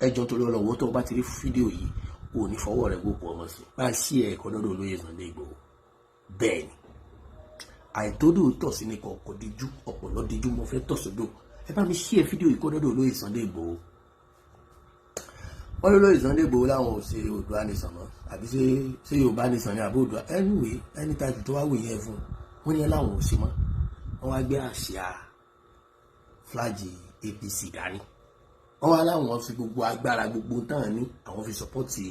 ẹjọ́ torí ọlọ́wọ́ tó bá ti rí fídíò yìí ò ní fọwọ́ rẹ̀ gbogbo ọmọ sí bá ṣí ẹ̀kọ́ lọ́dọ̀ olóyè Sunday Igboho. Bẹ́ẹ̀ ni àìtódò tọ̀ sí ní kọ̀ọ̀kọ̀ díjú ọ̀pọ̀lọ́ díjú mo fẹ́ tọ̀ sódò ẹ bá mi ṣí ẹ fídíò yìí kọ́ lọ́dọ̀ olóyè Sunday Igboho. wọ́n lóyè Sunday Igboho láwọn ò ṣe Oòduà nation mọ́ àbí ṣé Yorùbá nation ní àbí Oòduà anyway anytime tó wá wò yẹn fún wọn ní láwọn ò ṣe mọ́ wọ́n wá gbé àsíá fúláàgì APC dání wọ́n wá láwọn fi gbogbo agbára gbogbo tán ní àwọn fi sọpọ́tì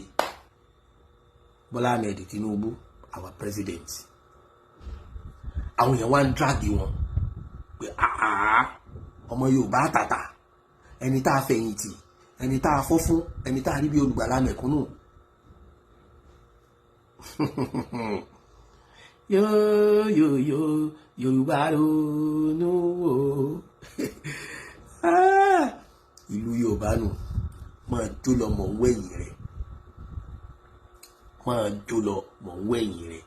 Bọ́lá Ahmed Tinubu our president. Àwọn èèyàn wá ń drag wọn pé ọmọ Yorùbá tàtà ẹni tá a fẹ̀yìntì ẹni tá a fọ́ fún ẹni tá a rí bí olùgbàlà mẹ̀kúnnù. yóò Yorùbá ronú wò ìlú Yorùbá nù máa jó lọ mọ̀ ń wẹ̀yìn rẹ̀ máa jó lọ mọ̀ ń wẹ̀yìn rẹ̀.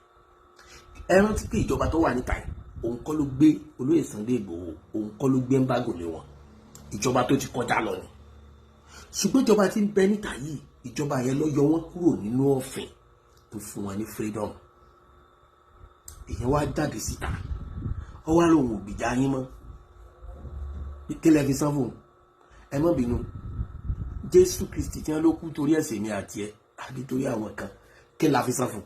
Ẹ rántí pé ìjọba tó wà níta yìí òun kọ́ ló gbé olóyè Sunday Igboho òun kọ́ ló gbé embargo lé wọn ìjọba tó ti kọjá lọ ni ṣùgbọ́n ìjọba tí ń bẹ níta yìí ìjọba yẹn ló yọ wọ́n kúrò nínú òfin tó fún wọn ní freedom. Èyàn wá jáde síta ọ wá lóhun ògbìjà yín mọ́ kí lẹ fi san fún ẹ má bínú Jésù Kristi tí wọ́n ló kú torí ẹ̀ṣẹ̀ mi àti ẹ àbí torí àwọn kan kí la fi san fún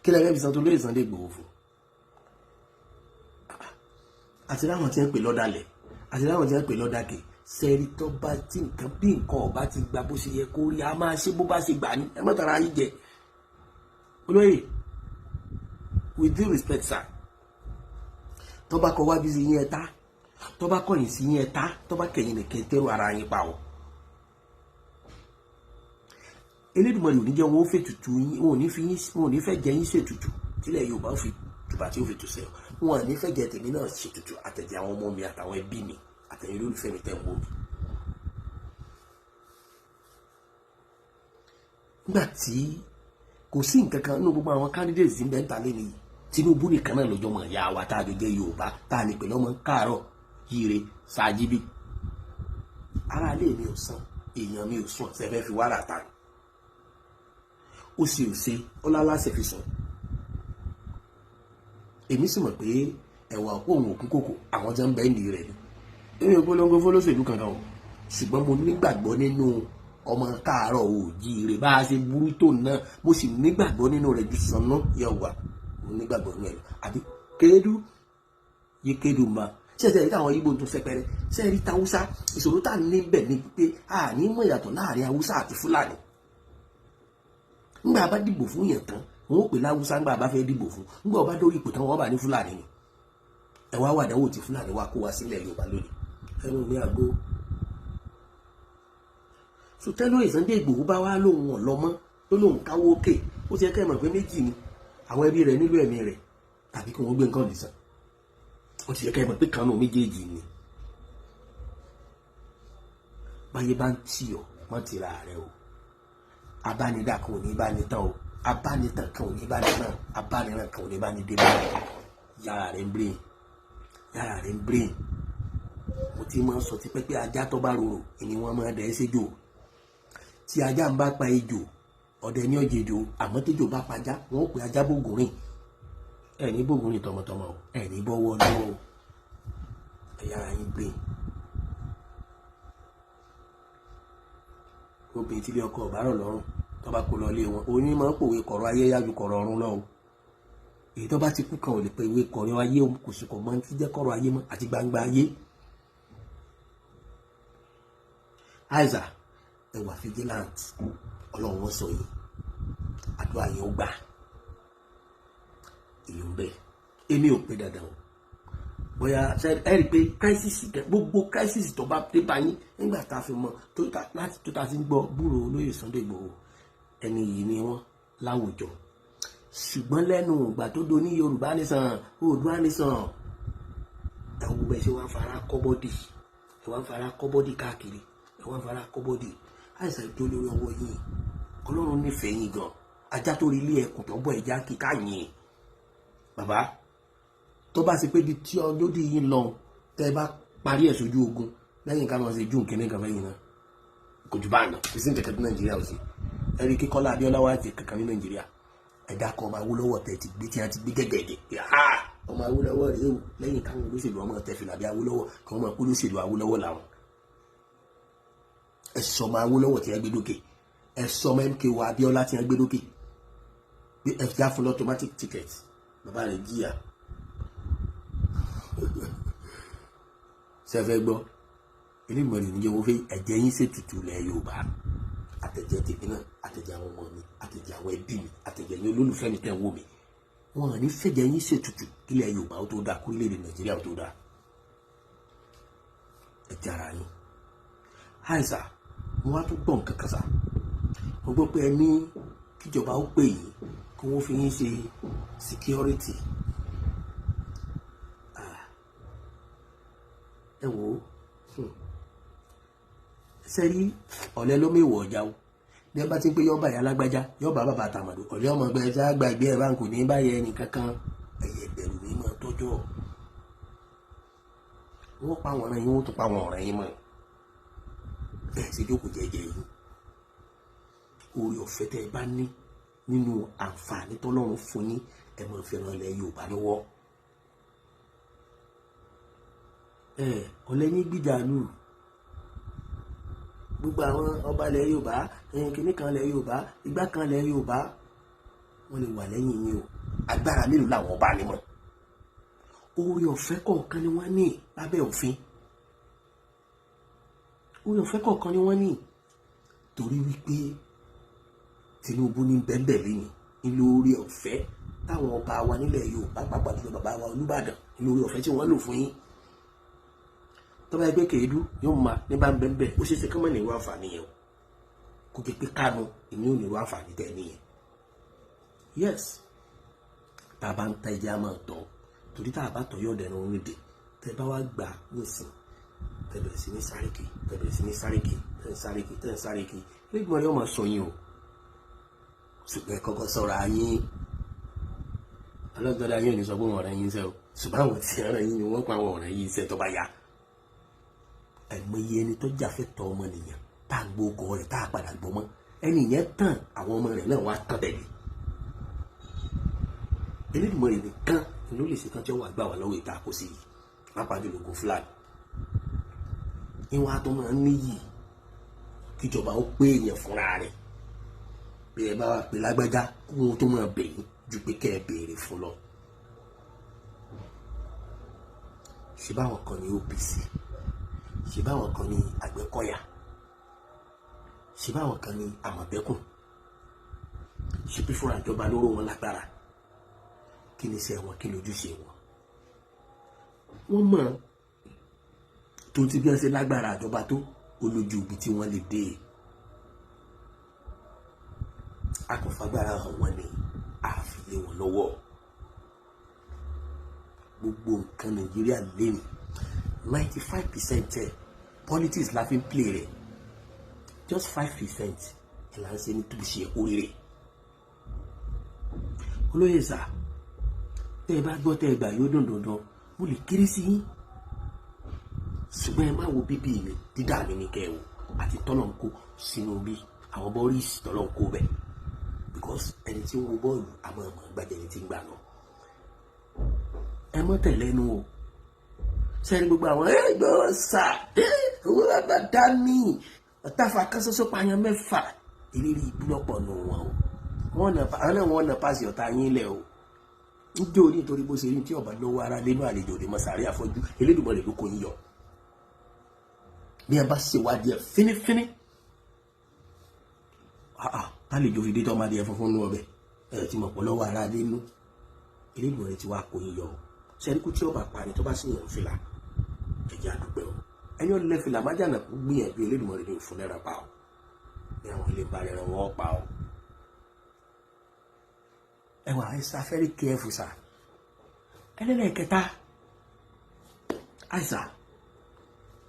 kí lẹ fi san tó lóyè Sunday Igboho fún. Àti láwọn tí ń pè lọ́dàlẹ̀ àti láwọn tí ń pè lọ́dàkè sẹ́rí tó bá tí nǹkan bí nǹkan ọ̀bá ti gba bó ṣe yẹ kó rí a máa ṣe bó bá ṣe gbà ní ẹ má tara yín jẹ. Olóyè with due respect sir tó bá kọ wá bí sí yín ẹ ta tó bá kọ̀yìn sí yín ẹ ta tó bá kẹ̀yìn nìkan tẹ́rù ara yín pa ọ́. Elédùmarè ò ní jẹ́ wọn ó fẹ́ tutù yín wọn ò ní fẹ́ jẹ yín ṣe tutù tílẹ̀ Yorùbá ó fi tùbà tí ó fi tù sẹ́yọ̀ wọn ò ní fẹ́ jẹ tèmi náà ṣe tutù àtẹ̀jẹ̀ àwọn ọmọ mi àtàwọn ẹbí mi àtẹ̀yìn olólùfẹ́ mi tẹ̀ ń wò mí. Nígbà tí kò sí nǹkan kan nínú gbogbo àwọn candidates ń bẹ́ ń ta lé nìyí Tinubu nìkan náà lọ́jọ́ mọ̀ ìyá wa tá a jọ jẹ́ Yorùbá tá a ní pẹ̀lú ọmọ káàárọ̀ yíire ṣáàjìbí ara ilé mi ò sàn èèyàn mi ò sùn ṣẹfẹ́ fi wàrà ta ni ó sì ò ṣe ó lálàsẹ̀ fi sùn. Èmi sì mọ̀ pé ẹ̀wà òkú òun òkú kòkò àwọn jẹ́ ń bẹ́ ìlú rẹ̀ ni èmi ò polongo fọlọ́sẹ̀lú kankan o ṣùgbọ́n mo nígbàgbọ́ nínú ọmọ káàárọ̀ oòjíire bá a ṣe burú tó náà mo sì nígbàgbọ́ nínú rẹ̀ ju sànná yẹ̀wà mo nígbàgbọ́ nínú ẹ̀ àbí kéédú yé kéédú ma ṣẹ̀ṣẹ̀ rí táwọn Ìgbò tún fẹ́pẹ́rẹ́ ṣẹ̀ṣẹ̀ rí táwùsá ìṣòro tá a níbẹ̀ ni pé a ní mọ̀ ìyàtọ̀ láàrin Haúsá àti Fúlàní. Ńgbà bá dìbò fún yẹn tán wọn ó pè láwùsá ńgbà bá fẹ́ dìbò fún ńgbà ọba dórí ipò tán wọn bá ní Fúlàní ni ẹ wá wàdánwò tí Fúlàní wá kó wá sílẹ̀ Yorùbá lónìí ẹnu mi àgbo. Sotẹ́lóyè Sunday Igboho bá wá lóhun ọ̀lọ́mọ́ tó lóhun káwó òkè ó ti ẹ̀kẹ́ mọ̀ pé méjì ni àwọn ẹbí rẹ̀ nílò ẹ̀mí rẹ̀ tàbí kí wọ́n gbé nǹkan nìsan ó ti ẹ̀kẹ́ mọ̀ pé kanú méjèèjì ni. Báyé bá ń tì ọ́ mọ́ ti ra rẹ̀ o abánidá kan ò ní bá ní tán o abánitán kan ò ní bá ní tán abániran kan ò ní bá ní dé bá yàrá rẹ̀ ń brain yàrá rẹ̀ ń brain. Mo ti máa ń sọ ti pẹ́ pé ajá tó bá rorò ni wọ́n máa dẹ̀ séjò tí ajá ń bá pa ejò ọdẹ ní ọjẹjò àmọ́ tẹ́jò bá pajá wọn ó pe ajá bògùn rìn ẹ̀ ní bògùn rìn tọmọtọmọ o ẹ̀ ní bọ́wọ́ lọ́wọ́ ẹ̀yàrá yín brain. Obìnrin tí ilé ọkọ ọ̀bárọ̀ lọ́rùn tó bá kó lọ lé wọn òní máa ń pòwe kọ̀rọ̀ ayé yájú kọ̀rọ̀ ọ̀run lọ́wọ́ èyí tó bá ti kú kan ò lè pe ìwé kọ̀rọ̀ ayé kò sì kọ̀ mọ́ ti jẹ́ kọ̀rọ̀ ayé mọ́ àti gbangba ayé. Aiza ẹwà vigilant Ọlọ́run wọn sọ yìí àdúrà yẹn ó gbà èyí ń bẹ èmi ò pé dandan o bóyá ẹ rí i pé crisis gbogbo crisis tó bá dé báyìí nígbà tá a fi mọ láti tó ta ti ń gbọ́ búrò olóyè Sunday Igboho ẹni yìí ni wọ́n láwùjọ ṣùgbọ́n lẹ́nu ìgbà tó do ní Yorùbá nìsan Oòduà nìsan ẹ̀wù bẹ́ẹ̀ ṣe wá fara kọ́bọ́dì káàkiri wọ́n fara kọ́bọ́dì àìsàn ìjọ lórí ọwọ́ yìí Ọlọ́run nífẹ̀ẹ́ yín gan ajá tó rí ilé ẹkùn tó bọ́ ẹja kíkà yín bàbá tó bá ṣe pé bí tí ọlọ́dì yín lọ tẹ́ bá parí ẹ̀ sójú ogun lẹ́yìn ká máa ṣe jù kínní kan fẹ́yìn náà kò jù bá àná kò sí nǹkan ní Nàìjíríà ò sí ẹ̀rí kíkọ́lá Abíọ́lá wá ti kankan ní Nàìjíríà ẹ̀dá kan ọmọ Awólọ́wọ̀ tẹ̀ ti gbé tí a ti gbé gẹ́gẹ́gẹ́ ọmọ Awólọ́wọ̀ rèé o lẹ́yìn káwọn olóṣèlú ọmọ tẹ̀fìlà bí Awólọ́wọ̀ kí wọ́n máa kó olóṣèlú Awólọ́wọ̀ làwọn ẹ̀sọ́ ọmọ Awólọ́wọ̀ tí wọ́n gbé dókè ẹ̀sọ́ ọmọ MKO Abíọ́lá tí wọ́n gbé dókè bí ẹ̀fíà fún automatic ticket bàbá rẹ̀ jìyà sẹ́fẹ́ gbọ́ ilé ìmọ̀lẹ̀ níjẹ́ wọ́n fẹ́ ẹ̀jẹ̀ yín ṣètùtù lẹ̀ Yorùbá àtẹ̀jẹ̀ tèmi náà àtẹ̀jẹ̀ àwọn ọmọ mi àtẹ̀jẹ̀ àwọn ẹbí mi àtẹ̀jẹ̀ yín olólùfẹ́ mi tẹ̀ ń wò mí wọn ní fẹ̀jẹ̀ yín ṣètùtù kílẹ̀ Yorùbá ó tó dáa kúlẹ̀ Nàìjíríà ó tó dáa ẹ̀jẹ̀ ara yín àìsà mo wá tún gbọ́ nǹkan kan sá mo gbọ́ pé ẹ ní kíjọba ó pè yín kí wọ́n fi yín ṣe security ẹ wò ó sẹ́rí ọ̀lẹ́ ló mẹ́wọ̀ ọjà o bí ẹ bá ti ń pé yọ́ọ̀bà yà lágbájá yọ́ọ̀bà bàbá àtàmàdò ọ̀lẹ́ ọmọ ẹgbẹ́ ẹja gbàgbé ẹ̀ bá ń kò ní báyẹ̀ ẹnì kankan ẹ̀yẹ ìbẹ̀rù ní mọ̀ tọ́jọ́ wọ́n pa àwọn ọ̀rẹ́ yín wọ́n tún pa àwọn ọ̀rẹ́ yín mọ̀ ẹ̀ ṣe jókòó jẹ́jẹ́ yín oore ọ̀fẹ́ tẹ́ ẹ bá ní nínú àǹfààní tọ́lọ́run fún yín ẹ máa fi ràn ilẹ̀ Yorùbá lọ́wọ́ ọ̀lẹ́ yín gbìjà lù gbogbo àwọn ọba ilẹ̀ Yorùbá kìnnì kan ilẹ̀ Yorùbá igbá kan ilẹ̀ Yorùbá wọ́n lè wà lẹ́yìn yín o agbára mélòó làwọn ọba ni mọ́ oore ọ̀fẹ́ kọ̀ọ̀kan ni wọ́n ní lábẹ́ òfin oore ọ̀fẹ́ kọ̀ọ̀kan ni wọ́n ní torí wípé Tinubu ní bẹ́ẹ̀bẹ́ẹ̀ lẹ́yìn nílò oore ọ̀fẹ́ táwọn ọba wa nílẹ̀ Yorùbá pàápàá jùlọ bàbá wa Olúbàdàn nílò oore ọ̀fẹ́ tí wọ́n lò fún yín tọ́ba ẹgbẹ́ kèédú yóò máa ní bá ń bẹ́ẹ̀ ó ṣeéṣe kí wọ́n ní irú àǹfààní yẹn o kò jẹ́ pé Kánú ìní ò ní irú àǹfààní tẹ̀ nìyẹn yes tá a bá ń ta ẹja máa tọ́ torí tá a bá tọ́ yóò dẹnu orin dè tẹ́ bá wá gbà nísìn tẹ́ bẹ̀rẹ̀ sí ní sáréèkì tẹ́ bẹ̀rẹ̀ sí ní sáréèkì tẹ́ ń sáréèkì tẹ́ ń sáréèkì lẹ́gbọ̀n yóò máa sọ yín o ṣùgbọ́n ẹ kọ́kọ́ sọ̀rọ̀ ayín ọlọ́gbọ́dá yín ò ní sọ pé wọn ọ̀rẹ́ yín sẹ́ o ṣùgbọ́n àwọn tí ọ̀rẹ́ yín ni wọ́n pa àwọn ọ̀rẹ́ yín sẹ́ tó bá yá ẹ̀mọye ẹni tó jàfẹ́tọ̀ ọmọnìyàn tá à ń gbókò rẹ̀ tá a padà gbọ́ mọ́ ẹni yẹn tàn àwọn ọmọ rẹ̀ náà wá tàn tẹ̀lé Elédùmarè nìkan ló lè ṣe tán tí ó wà gbà wá lọ́wọ́ ìta kò sí yìí pàápàá jùlọ ogun Fúlàní ìwọ̀n àtọ́ máa ń níyì kíjọba ó pé èèyàn fúnra rẹ̀ bí ẹ bá wà pé lágbájá kó wọn tó máa bẹ̀yìn ju pé kẹ́ ẹ béèrè fún lọ ṣe báwọn kan ní OPC ṣe báwọn kan ní Àgbẹ̀kọ̀yà ṣe báwọn kan ní Àmọ̀tẹ́kùn ṣe bí fúnra ìjọba lóró wọn lágbára kí ni iṣẹ́ wọn kí ni ojúṣe wọn wọ́n mọ̀ tó ti bí wọ́n ṣe lágbára ìjọba tó olójú ibi tí wọ́n lè dé akọ̀fagbára hàn wọ́n ní àfilé wọn lọ́wọ́ gbogbo nǹkan Nàìjíríà lẹ́nu 95% politics la fi ń play rẹ̀ just 5% là ń ṣe ní tó ṣe oríire olóyè sá tẹ́ ẹ bá gbọ́ tẹ́ ẹ gbà yóò dùndùndùn mo lè kéré sí yín ṣùgbọ́n ẹ má wo bíbí mi dídá mi ní kẹ́ ẹ wò àti tọ́lọ̀ ń kó sínú bí àwọn bọ́ọ̀lìsì tọ́lọ̀ ń kó bẹ́ẹ̀ because ẹni tí ń wo bọ́ọ̀lù àmọ́ ọmọ gbàjẹ́ ẹni tí ń gbà náà ẹ mọ́ tẹ̀lé ẹnu o sẹ́ni gbogbo àwọn ẹgbẹ́ sà owó bàbá dání ọ̀tàfà kan ṣoṣo pààyàn mẹ́fà ìrírí ìbúlọ̀pọ̀ nù wọn o wọ́n nà pàṣẹ ọ̀tá yín lẹ̀ o níjó ní nítorí bó ṣe rí tí ọba lọ́wọ́ ara lẹ́nu àlejò òde mọ́sàárì àfọ́jú Elédùmarè ló kò ń yọ bí ẹ bá ṣèwádìí ẹ fínífíní tálejò fi dé tọ́ máa di ẹ funfun nú ọbẹ̀ ẹ ti mọ̀ pọ̀ lọ́wọ́ ara lẹ́nu Elédùmarè ti wá kò ń yọ o sẹ́ríkú tí ọba parí tó bá sì yàn fìlà ẹ̀jẹ̀ àdúgbò o ẹni ọ̀lẹ fìlà májànà kú gbìyànjú Elédùmarè ní òfin lẹ́ra pa o ní àwọn ilé ìbára ẹ̀rọ wọn pa o ẹwà àìsà very careful sir ẹlẹ́lẹ́kẹta àìsà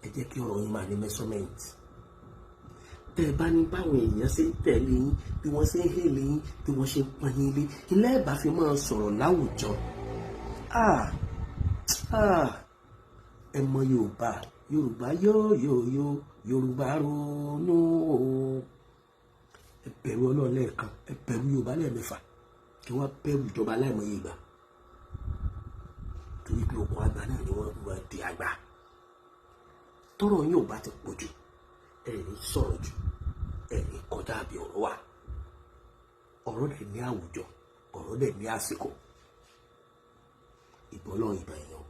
ẹ jẹ́ kí ọ̀rọ̀ yín máa ní measurement tẹ́ ẹ bá ní báwọn èèyàn ṣe ń tẹ̀lé yín bí wọ́n ṣe ń hèlè yín bí wọ́n ṣe ń pọn yín lé ilé ẹ̀bá fi máa sọ̀rọ̀ láwùjọ ẹ mọ Yorùbá Yorùbá ronú o. Ẹ bẹ̀rù Ọlọ́run lẹ́ẹ̀kan, ẹ bẹ̀rù Yorùbá lẹ́ẹ̀mẹ́fà, kí wọ́n bẹ̀rù ìjọba láìmọye ìgbà. Torí pé okùn àgbà náà ni wọ́n wá di àgbà. Tọ́rọ̀ yín ò bá ti pọ̀ jù, ẹ ní sọ̀rọ̀ jù, ẹ ní kọjá àbí ọ̀rọ̀ wà. Ọ̀rọ̀ dẹ̀ ní àwùjọ, ọ̀rọ̀ dẹ̀ ní àsìkò. Ìbọn Ọlọ́run ìbà èèyàn,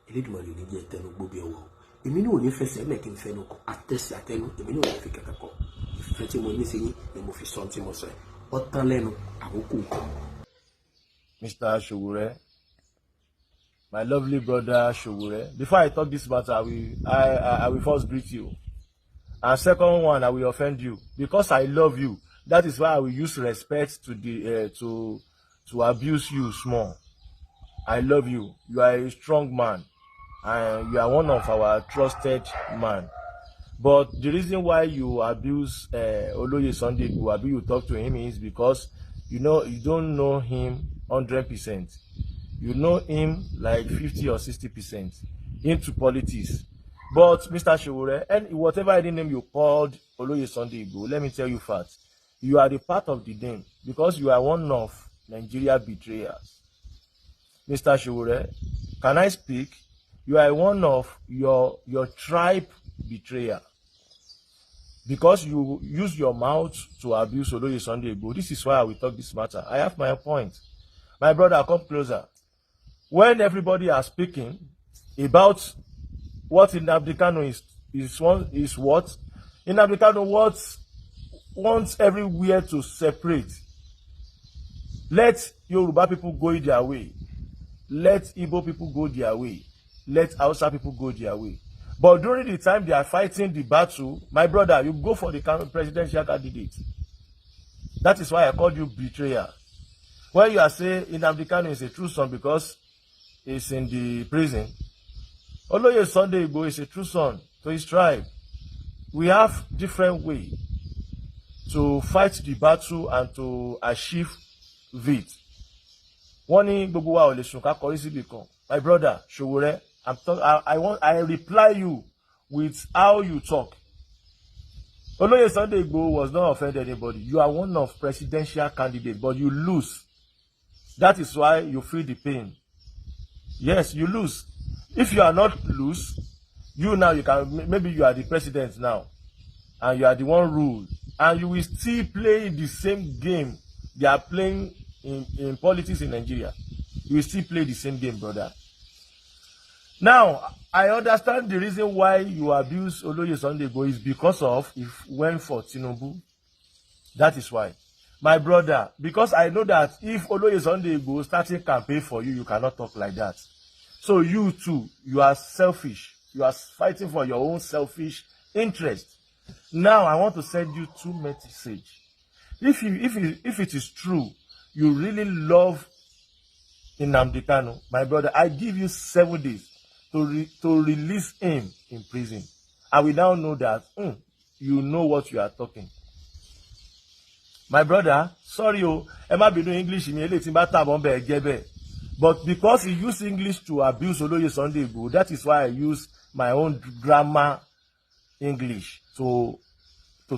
Elédùmarè ní jẹ́ tẹnu gbóbi ọwọ́. Èmi náà ò ní fẹsẹ̀ mẹ́kì ń fẹnu kọ, àtẹ̀sí àtẹnu, èmi náà ò ní fi kẹ̀kẹ́ kọ. Ìfẹ́ tí mo ní sí yín ni mo fi sọ tí mo sọ ẹ̀. Ó tán lẹ́nu àkókò nǹkan. Mr. Sowore, my lovely brother Sowore, before I talk this matter, I will first greet you. And second one, I will offend you because I love you. That is why I will use respect to abuse you small. I love you. You are a strong man, and you are one of our trusted man. But the reason why you abuse Oloye Sunday Igboho, you talk to him, is because you don't know him 100%. You know him like 50 or 60% into politics. But Mr. Sowore, and whatever any name you called Oloye Sunday Igboho, let me tell you facts. You are the part of the name because you are one of Nigeria betrayers. Mr. Sowore, can I speak? You are one of your tribe betrayer. Because you use your mouth to abuse Oloye Sunday Igboho. This is why I will talk this matter. I have my point. My brother, come closer. When everybody are speaking about what Nnamdi Kanu is what? Nnamdi Kanu wants everywhere to separate. Let Yoruba people go their way. Let Igbo people go their way. Let Hausa people go their way. But during the time they are fighting the battle, my brother, you go for the presidential candidate. That is why I called you betrayer. When you are saying Nnamdi Kanu is a true son because he's in the prison, Oloye Sunday Igboho is a true son to his tribe. We have different ways to fight the battle and to achieve it. My brother Sowore, I reply you with how you talk. Oloye Sunday Igboho was not offended anybody. You are one of presidential candidates, but you lose. That is why you feel the pain. Yes, you lose. If you are not lose, you can, maybe you are the president now, and you are the one rule, and you will still play the same game they are playing in politics in Nigeria. You will still play the same game, brother. Now, I understand the reason why you abuse Oloye Sunday Igboho is because of if went for Tinubu. That is why. My brother, because I know that if Oloye Sunday Igboho starting campaign for you, you cannot talk like that. So you too, you are selfish. You are fighting for your own selfish interest. Now, I want to send you two messages. If it is true, you really love Nnamdi Kanu, my brother, I give you 7 days to release him in prison. I will now know that you know what you are talking. My brother, sorry, Emma be doing English in but because he used English to abuse Oloye Sunday Igboho, that is why I use my own grammar English to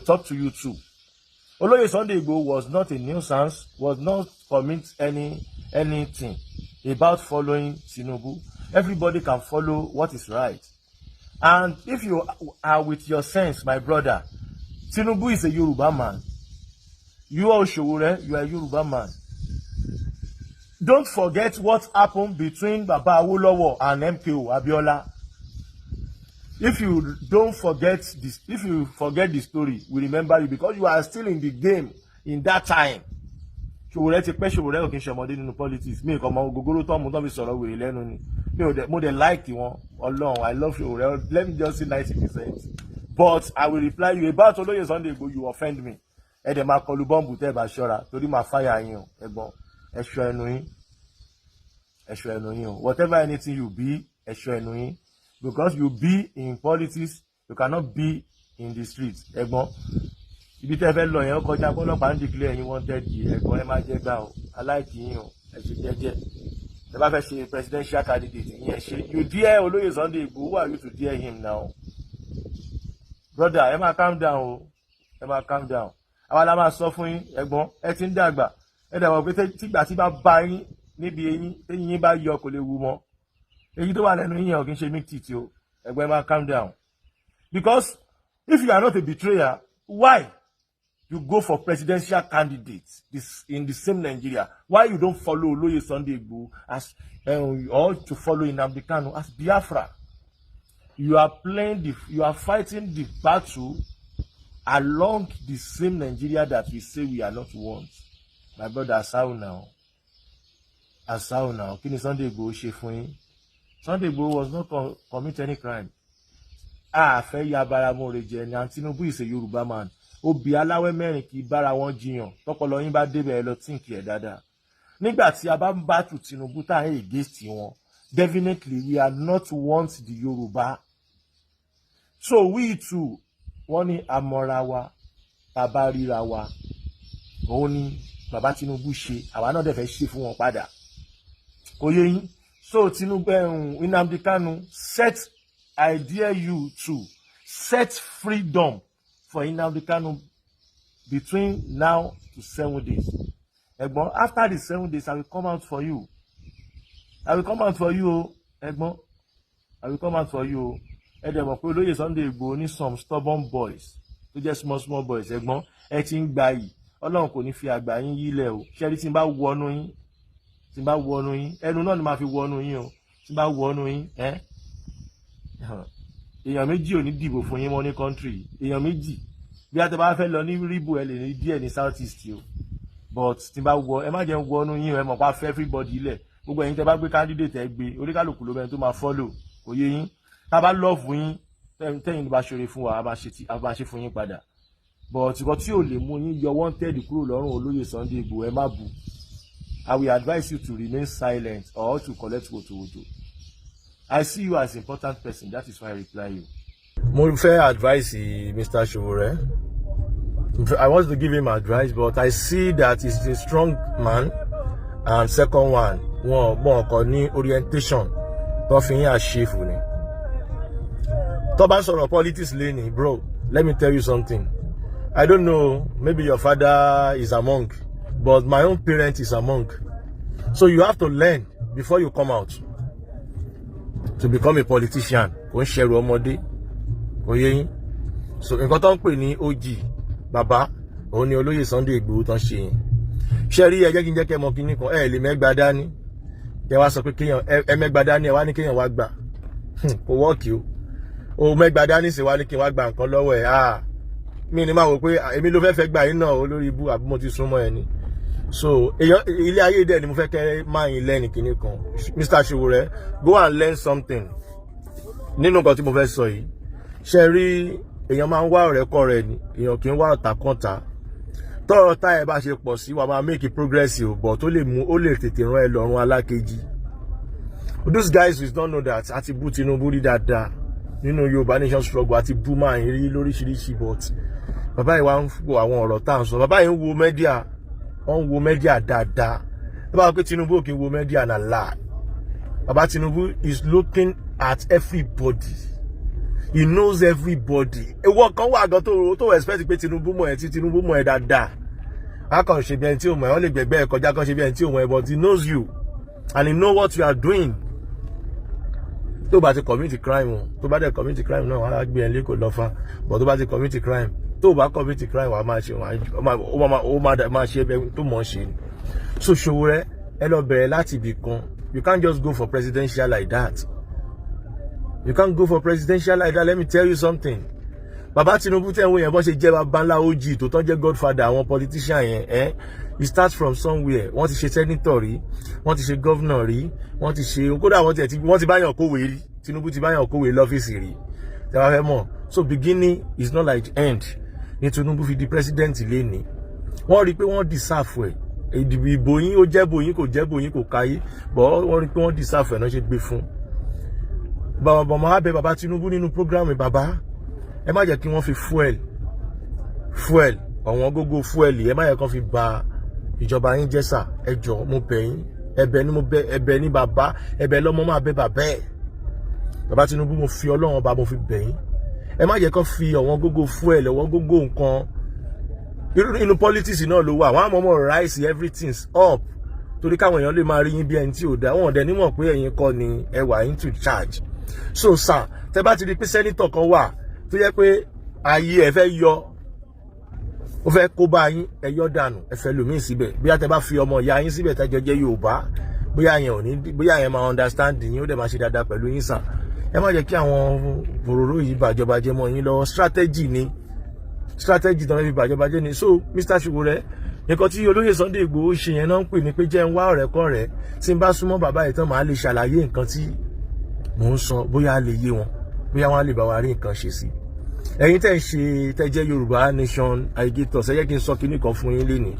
talk to you too. Omoyele Sowore was not a nuisance, was not commit anything about following Tinubu. Everybody can follow what is right. And if you are with your sense, my brother, Tinubu is a Yoruba man. You are Sowore, you are a Yoruba man. Don't forget what happened between Baba Awolowo and MKO Abiola. If you don't forget this, if you forget the story, we remember you because you are still in the game in that time. Sowore ti pẹ́ Sowore ò kí n ṣọmọdé nínú politics. Mi kò mọ gogoro tó mú tó mi sọ̀rọ̀ wèrè lẹ́nu ni. Mo dey like wọn. Ọlọ́run, I love Sowore. Let me just say 90%. But I will reply you about Oloye Sunday Igboho, you offend me. Ẹ dẹ̀ máa kọlu bọ́ǹbù tẹ́ ẹ bá ṣọ́ra torí máa fire yín o, ẹ̀gbọ́n. Ẹ ṣọ́ ẹnu yín. Ẹ ṣọ́ ẹnu yín o. Whatever anything you be, ẹ ṣọ́ ẹnu yín. Because you be in politics, you cannot be in the streets. Ẹ̀gbọ́n, ibi tẹ́ fẹ́ lọ yẹn kọjá ọlọ́pàá ń declare yín wanted yìí. Ẹ̀gbọ́n ẹ má jẹ́ gbà o. Aláìkí yín o. Ẹ ṣe jẹ́jẹ́. Ẹ bá fẹ́ ṣe presidential candidate yín ẹ ṣe. You dare Oloye Sunday Igboho, who are you to dare him now? brother ẹ máa calm down o, ẹ máa calm down. Àwa la máa sọ fún yín ẹ̀gbọ́n, ẹ ti ń dàgbà, ẹ dàgbà pé tígbà tí bá bá yín níbi eyín téyín yín bá yọ kò lè wú mọ́, èyí tó wà lẹ́nu yín yẹn ò kí ń ṣe mí tìtì o, ẹ̀gbọ́n ẹ máa calm down. Because if you are not a betrayer, why you go for presidential candidates in the same Nigeria? Why you don't follow Oloye Sunday Igboho as or to follow Nnamdi Kanu as Biafra? You are fighting the battle along the same Nigeria that we say we are not want. My brother, asao now. Kí ni Sunday Igboho ṣe fún yín? Sunday Igboho was not commit any crime. Fẹ́ ya bara mo re jẹ ni, and Tinubu is a Yoruba man. Obì aláwẹ́ mẹ́rin kì í bára wọn jiyàn, tọpọlọ yín bá débẹ̀ lọ tíǹkì ẹ̀ dáadáa. Nígbà tí a bá ń bá tù Tinubu tá à ń against wọn, definitely we are not want the Yoruba. So we too, wọ́n ní amọ̀ra wa, bàbá ríra wa, òun ni bàbá Tinubu ṣe, àwa náà dẹ̀ fẹ́ ṣe fún wọn padà. Kò yé yín? So Tinubu Nnamdi Kanu, I dare you to set freedom for Nnamdi Kanu between now to 7 days. Ẹ̀gbọ́n, after the 7 days, I will come out for you. Ẹ̀gbọ́n. I will come out for you. Ẹ dẹ̀ mọ̀ pé Olóyè Sunday Igboho ní some stubborn boys, tó jẹ́ small boys. Ẹ̀gbọ́n, ẹ ti ń gba yìí. Ọlọ́run kò ní fi àgbà yín yílẹ̀ o. Ṣẹ́rí tí n bá wọnú yín, ẹnu náà ni màá fi wọnú yín o. Tí n bá wọnú yín, èèyàn méjì ò ní dìbò fún yín mọ́ ní country. Èèyàn méjì. Bí a ti bá fẹ́ lọ ní ríbù ẹ lè ní díẹ̀ ní south east o. But tí n bá wọ, ẹ má jẹ́ ń wọnú yín, ẹ mọ̀ pa fẹ́ everybody ilẹ̀. Gbogbo ẹ̀yin tẹ́ bá gbé candidate ẹ gbé, oníkálùkù ló bẹ̀rẹ̀ tó máa follow. Kò yé yín? Tá bá love yín, tẹ́yin bá ṣoore fún wa, a máa ṣe fún yín padà. But ìkọ́ tí ò lè mú yín yọ wanted kúrò lọ́rùn Olóyè Sunday Igboho, ẹ má bù. I will advise you to remain silent or to collect woto. I see you as an important person, that is why I reply you. Mo fẹ́ advice Mr. Sowore. I want to give him advice, but I see that he's a strong man. And second one, wọn kò ní orientation tó fi yín àṣìfù ni. Tó bá sọ̀rọ̀ politics lẹ́ni, bro, let me tell you something. I don't know, maybe your father is a monk, but my own parent is a monk. So you have to learn before you come out to become a politician. Kò ń ṣẹrù ọmọdé, kò yé yín. So nǹkan tó ń pè ní OG, bàbá, òun ni Olóyè Sunday Igboho tán ṣe yẹn. Ṣé rí ẹ jẹ́ kí n jẹ́ kẹ́ mọ̀ kíní kan, ẹ lè mẹ́gbàá dání. Kẹ́ wá sọ pé kéèyàn ẹ mẹ́gbàá dání, ẹ wá ní kéèyàn wá gbà. Kò wọ́ọ̀kì o. O mẹ́gbàá dání sì wá ní kí n wá gba nǹkan lọ́wọ́ ẹ̀. Mi ni máa wò pé èmi ló fẹ́ gbà yín náà olórí ibú àbí mo ti súnmọ́ ẹ ni. So ilé ayé dẹ̀ ni mo fẹ́ kẹ́ máa yín lẹ́nu kíní kan. Mr. Sowore, go and learn something. Nínú nǹkan tí mo fẹ́ sọ yìí, ṣe rí èèyàn máa ń wá ọ̀rẹ́ kọ́ rẹ̀ ni, èèyàn kì í wá ọ̀tá kọ́ta. Tọ́rọ̀ tá ẹ bá ṣe pọ̀ sí wa máa make progress o, but ó lè tètè rán ẹ lọ́rùn alákejì. Those guys will not know that àti bú Tinubu rí dáadáa nínú Yorùbá nation struggle, àti bú máa ń rí lóríṣiríṣi, but bàbá yìí wá ń wo àwọn ọ̀rọ̀ tá à ń sọ. Bàbá yìí ń wo media, wọ́n ń wo media dáadáa. Bàbá pé Tinubu ò kí ń wo media na lie. Bàbá Tinubu is looking at everybody. He knows everybody. Èwo kan wà gan tó expect pé Tinubu mọ̀ ẹ́, tí Tinubu mọ̀ ẹ́ dáadáa. A kàn ṣe bí ẹni tí ò mọ̀ ẹ́, wọ́n lè gbẹ̀gbẹ́ ẹ̀ kọjá kan ṣe bí ẹni tí ò mọ̀ ẹ́, but he knows you and he know what you are doing. Tó bá ti commit crime, tó bá dẹ̀ commit crime náà wọ́n á gbé ẹ̀ lẹ́kọ̀ọ́ lọ́fà, but tó bá ti commit crime, tó bá commit crime wàá máa ṣe máa ṣe ẹbẹ tó mọ̀ ṣe. So Sowore, ẹ lọ bẹ̀rẹ̀ láti ibì kan. You can't just go for presidential like that. You can't go for presidential like that. Let me tell you something. Bàbá Tinubu tẹ́ ń wo yẹn bọ́ ṣe jẹ́ bàbá ńlá OG tó tán jẹ́ godfather àwọn politician yẹn. He starts from somewhere. Wọ́n ti ṣe senator rí, wọ́n ti ṣe governor rí, wọ́n ti ṣe kódà wọ́n ti báyàn kówé rí. Tinubu ti báyàn kówé lọ́fíìsì rí. Tẹ́wá fẹ́ mọ̀. So beginning is not like end. Ní Tinubu fi di president lẹ́ni. Wọ́n rí pé wọ́n deserve ẹ̀. Ìbò yín ó jẹ́ bòyín kò jẹ́ bòyín kò káyé. But wọ́n rí pé wọ́n deserve ẹ̀ náà ṣe gbé fún. Bàbá máa bẹ bàbá Tinubu nínú program bàbá. Ẹ má jẹ́ kí wọ́n fi fuel ọ̀wọ́n gógó fuel ẹ má jẹ́ kí wọ́n fi ba ìjọba yín jẹ́ sà. Ẹ jọ̀ọ́ mo bẹ̀ yín, ẹ̀bẹ̀ ní bàbá, ẹ̀bẹ̀ lọ́mọ máa bẹ bàbá ẹ̀. Bàbá Tinubu mo fi Ọlọ́run bá mo fi bẹ̀ yín. ẹ má jẹ́ kó fi ọ̀wọ́n gógó fuel ọ̀wọ́n gógó nǹkan inú politics náà ló wà. Wọ́n á mọ̀ọ́mọ̀ rise everything up torí káwọn èèyàn lè máa rí yín bí ẹni tí ò dá. Wọn ò dẹ̀ nímọ̀ pé ẹ̀yin kọ́ ni ẹ wà into charge. So sir, tẹ bá ti rí pé sẹ́nítọ̀ kan wà tó yẹ pé ayé ẹ fẹ́ yọ, ó fẹ́ kó bá yín, ẹ yọ dànù, ẹ fẹ́ lòmíì síbẹ̀. Bóyá tẹ bá fi ọmọ ìyá yín síbẹ̀ tẹ́jọ jẹ́ Yorùbá, bóyá yẹn ò ní, bóyá yẹn máa understand yín, ó dẹ̀ máa ṣe dáadáa pẹ̀lú yín sà. Ẹ má jẹ́ kí àwọn òróró yìí bàjọba jẹ́ mọ́ yín lọ́wọ́. Strategy ni, strategy tó ń fi bàjọba jẹ́ ni. So Mr. Sowore, nǹkan tí olóyè Sunday Igboho ṣe yẹn náà ń pè ní pé jẹ́ ń wá ọ̀rẹ́ kọ́ rẹ̀, tí n bá súnmọ́ bàbá yìí tán màá lè ṣàlàyé nǹkan tí mò ń sọ, bóyá a lè yé wọn, bóyá wọn á lè bá wa rí nǹkan ṣe sí. Ẹ̀yin tẹ́ ń ṣe, tẹ́ jẹ́ Yorùbá Nation Agitators, ẹ jẹ́ kí n sọ kinní kan fún yín lénìí.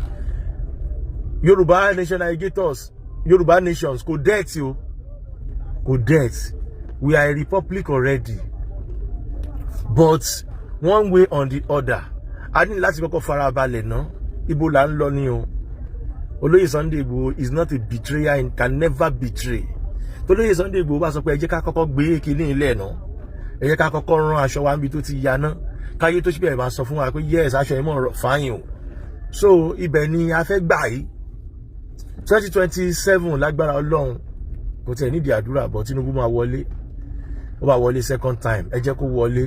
Yorùbá Nation Agitators, Yorùbá Nations kò dẹ́ẹ̀tì o, kò dẹ́ẹ̀tì. We are a republic already, but one way or the other, a ní láti kọ́kọ́ farabalẹ̀ ná. Ibo là ń lọ ni o. Olóyè Sunday Igboho is not a betrayer and can never betray. Olóyè Sunday Igboho bá sọ pé ẹ jẹ́ ká kọ́kọ́ gbé kinní ilẹ̀ náà, ẹ jẹ́ ká kọ́kọ́ rán aṣọ wa níbi tó ti ya ná, káyé tó ṣíbẹ̀ máa sọ fún wa pé yes aṣọ yẹn mọ̀ fáyìn o. So ibẹ̀ ni a fẹ́ gbà yìí. 2027 lágbára Ọlọ́run, kò tẹ̀ nídìí àdúrà, bọ̀ Tinubu máa wọlé, ó bá wọlé second time, ẹ jẹ́ kó wọlé.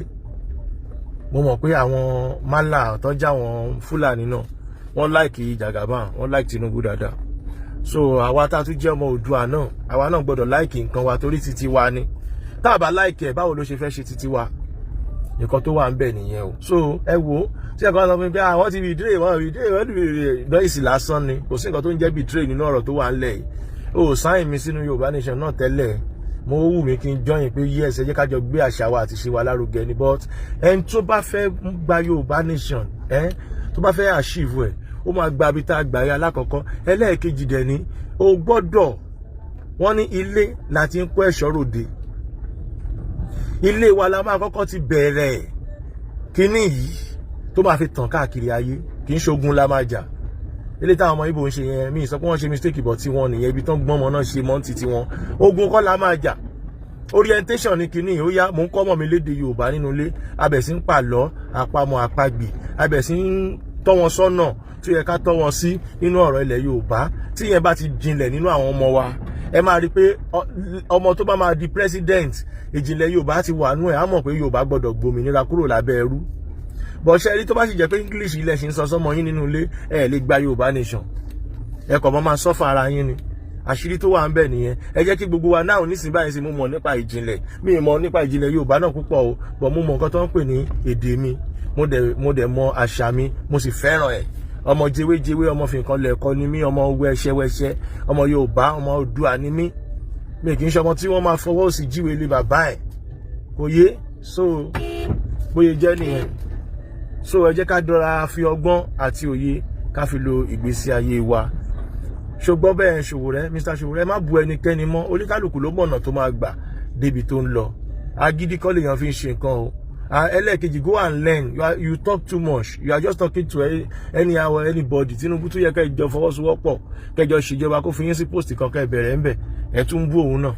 Mo mọ̀ pé àwọn málà tọ́jà àwọn Fúlàní náà wọ́n like Jagaban, wọ́n like Tinubu dáadáa. So àwa tá tún jẹ́ ọmọ Oòduà náà, àwa náà gbọ́dọ̀ like nǹkan wa torí titi wa ni. Tá bá like ẹ̀, báwo ló ṣe fẹ́ ṣe titi wa? Nǹkan tó wà ń bẹ̀ nìyẹn o. So ẹ wo, tí ẹ̀kan sọ fún mi pé àwọn ti betray, wọ́n betray lọ́ìsì lásán ni, kò sí nǹkan tó ń jẹ́ betray nínú ọ̀rọ̀ tó wà ń lẹ̀ yìí. O sáyìn mi sínú Yorùbá Nation náà tẹ́lẹ̀, mo wù mí kí n join pé yes ẹ jẹ́ ká jọ gbé àṣà wa àti ṣe wa lárugẹ ni, but ẹni tó bá fẹ́ gba Yorùbá Nation, tó bá fẹ́ achieve ẹ̀, ó máa gba ibi tá a gbà yá lákọ̀ọ́kọ́. Ẹlẹ́ẹ̀kejì dẹ̀ ni, o gbọ́dọ̀, wọ́n ní ilé láti ń kó ẹ̀ṣọ́ ròde. Ilé wa la máa kọ́kọ́ ti bẹ̀rẹ̀ kíní yìí tó máa fi tàn káàkiri ayé, kì í ṣogun la máa jà. Ilé táwọn ọmọ Ìgbò ń ṣe yẹn, mi sọ pé wọ́n ṣe mistake, but tí wọ́n nìyẹn, ibi tán gbọ́n ọmọ náà ṣe mọ́ títí wọn. Ogun kọ́ la máa jà. Orientation ni kíní, ó yá, mò ń kọ́ ọmọ mi lédè Yorùbá nínú ilé, abẹ̀ sí ń pàlọ́, àpamọ̀ àpagbè, abẹ̀ sí ń tọ́ wọn sọ́nà tí ó yẹ ká tọ́ wọn sí nínú ọ̀rọ̀ ilẹ̀ Yorùbá. Tí yẹn bá ti jinlẹ̀ nínú àwọn ọmọ wa, ẹ máa rí pé ọmọ tó bá máa di president, ìjìnlẹ̀ Yorùbá ti wà nú ẹ̀, á mọ̀ pé Yorùbá gbọ́dọ̀ gbòmìnira kúrò lábẹ́ ẹrú. Bọ̀ṣẹ́ rí tó bá sì jẹ́ pé English ilẹ̀ ṣì ń sọ sọ́mọ yín nínú ilé, ẹ lè gba Yorùbá Nation. Ẹ kọ̀ mọ́ máa sọ́fà ara yín ni. Àṣírí tó wà ń bẹ̀ nìyẹn. Ẹ jẹ́ kí gbogbo wa náà nísìnyí báyìí sí mo mọ̀ nípa ìjìnlẹ̀. Mi ì mọ̀ nípa ìjìnlẹ̀ Yorùbá náà púpọ̀ o, bọ̀ mo mọ̀ nǹkan tó ń pè ní èdè mi. Mo dẹ̀ mọ̀ àṣà mi, mo sì fẹ́ràn ẹ̀. Ọmọ jewéjewé, ọmọ fìkan lẹ̀kọ́ ni mí, ọmọ wẹ́ṣẹ́wẹ́ṣẹ́, ọmọ Yorùbá, ọmọ Oòduà ni mí. Mi kì í ṣe ọmọ tí wọ́n máa fọwọ́ sí jíwèé lé bàbá ẹ̀. Kò yé? So bóyá jẹ́ nìyẹn. So ẹ jẹ́ ká dọ́ra fi ọgbọ́n àti òye ká fi lo ìgbésí ayé wa. Ṣùgbọ́n bẹ́ẹ̀ Sowore, Mr. Sowore, má bu ẹnikẹ́ni mọ́, oníkálùkù ló mọ̀nà tó máa gbà débi tó ń lọ. Agídí kọ́ lèèyàn fi ń ṣe nǹkan o. Ẹlẹ́ẹ̀kejì, go and learn. You talk too much. You are just talking to anyhow anybody. Tinubu tó yẹ kẹjọ fọwọ́sowọ́pọ̀, kẹjọ ṣèjọba kó fi yín sí post kan kẹ bẹ̀rẹ̀ ń bẹ̀. Ẹ tún bú òun náà.